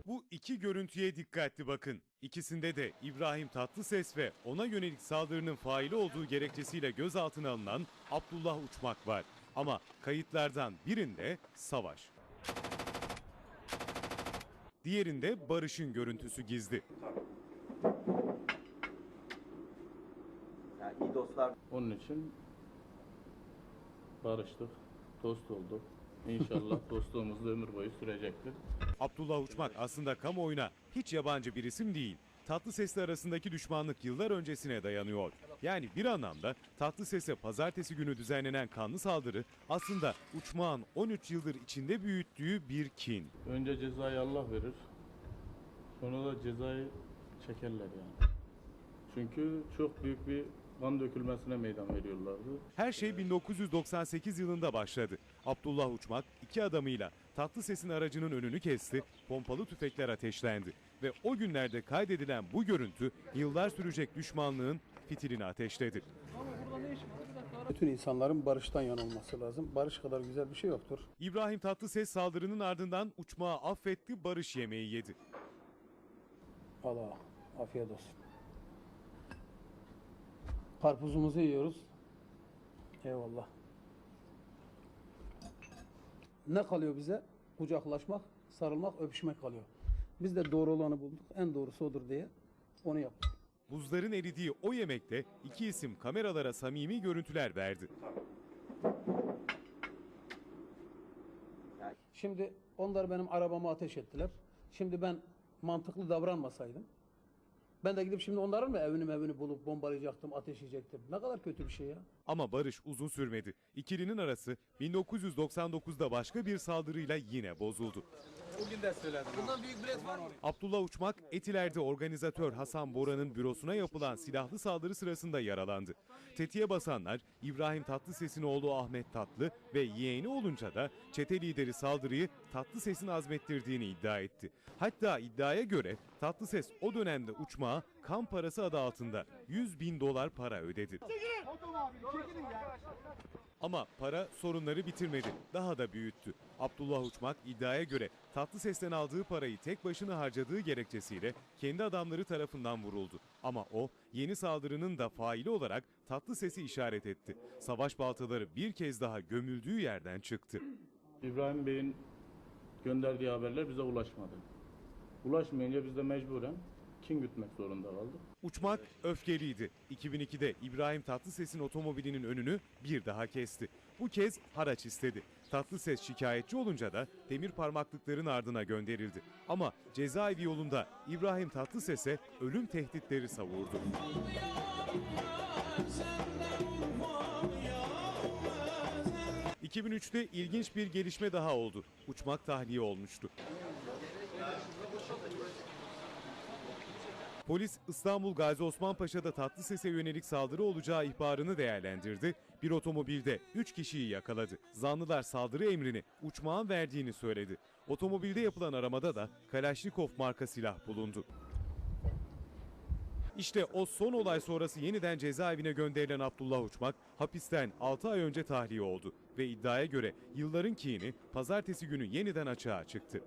Bu iki görüntüye dikkatli bakın. İkisinde de İbrahim Tatlıses ve ona yönelik saldırının faili olduğu gerekçesiyle gözaltına alınan Abdullah Uçmak var. Ama kayıtlardan birinde Savaş, diğerinde Barış'ın görüntüsü gizli. Yani iyi dostlar. Onun için barıştık, dost olduk. İnşallah dostluğumuz da ömür boyu sürecektir. Abdullah Uçmak aslında kamuoyuna hiç yabancı bir isim değil. Tatlıses'le arasındaki düşmanlık yıllar öncesine dayanıyor. Yani bir anlamda Tatlıses'e pazartesi günü düzenlenen kanlı saldırı aslında Uçmak'ın 13 yıldır içinde büyüttüğü bir kin. Önce cezayı Allah verir, sonra da cezayı çekerler yani. Çünkü çok büyük bir kan dökülmesine meydan veriyorlardı. Her şey 1998 yılında başladı. Abdullah Uçmak iki adamıyla Tatlıses'in aracının önünü kesti, pompalı tüfekler ateşlendi. Ve o günlerde kaydedilen bu görüntü yıllar sürecek düşmanlığın fitilini ateşledi. Bütün insanların barıştan yana olması lazım. Barış kadar güzel bir şey yoktur. İbrahim Tatlıses saldırının ardından Uçmak'ı affetti, barış yemeği yedi. Allah afiyet olsun. Karpuzumuzu yiyoruz. Eyvallah. Ne kalıyor bize? Kucaklaşmak, sarılmak, öpüşmek kalıyor. Biz de doğru olanı bulduk. En doğrusu odur diye onu yaptık. Buzların eridiği o yemekte iki isim kameralara samimi görüntüler verdi. Şimdi onlar benim arabama ateş ettiler. Şimdi ben mantıklı davranmasaydım, ben de gidip şimdi onların mı evini bulup bombalayacaktım, ateşleyecektim. Ne kadar kötü bir şey ya. Ama barış uzun sürmedi. İkilinin arası 1999'da başka bir saldırıyla yine bozuldu. Bugün de söyledim. Bundan büyük bilet var mı? Abdullah Uçmak, Etiler'de organizatör Hasan Bora'nın bürosuna yapılan silahlı saldırı sırasında yaralandı. Tetiğe basanlar İbrahim Tatlıses'in oğlu Ahmet Tatlı ve yeğeni olunca da çete lideri saldırıyı Tatlıses'in azmettirdiğini iddia etti. Hatta iddiaya göre Tatlıses o dönemde Uçmak'a kan parası adı altında 100.000 dolar para ödedi. Ama para sorunları bitirmedi, daha da büyüttü. Abdullah Uçmak iddiaya göre Tatlıses'ten aldığı parayı tek başına harcadığı gerekçesiyle kendi adamları tarafından vuruldu. Ama o yeni saldırının da faili olarak Tatlıses'i işaret etti. Savaş baltaları bir kez daha gömüldüğü yerden çıktı. İbrahim Bey'in gönderdiği haberler bize ulaşmadı. Ulaşmayınca biz de mecburen kin gütmek zorunda kaldık. Uçmak öfkeliydi. 2002'de İbrahim Tatlıses'in otomobilinin önünü bir daha kesti. Bu kez haraç istedi. Tatlıses şikayetçi olunca da demir parmaklıkların ardına gönderildi. Ama cezaevi yolunda İbrahim Tatlıses'e ölüm tehditleri savurdu. 2003'te ilginç bir gelişme daha oldu. Uçmak tahliye olmuştu. Polis İstanbul Gazi Osman Paşa'da Tatlıses'e yönelik saldırı olacağı ihbarını değerlendirdi. Bir otomobilde 3 kişiyi yakaladı. Zanlılar saldırı emrini Uçmak'ın verdiğini söyledi. Otomobilde yapılan aramada da Kalaşnikov marka silah bulundu. İşte o son olay sonrası yeniden cezaevine gönderilen Abdullah Uçmak hapisten 6 ay önce tahliye oldu ve iddiaya göre yılların kini pazartesi günü yeniden açığa çıktı.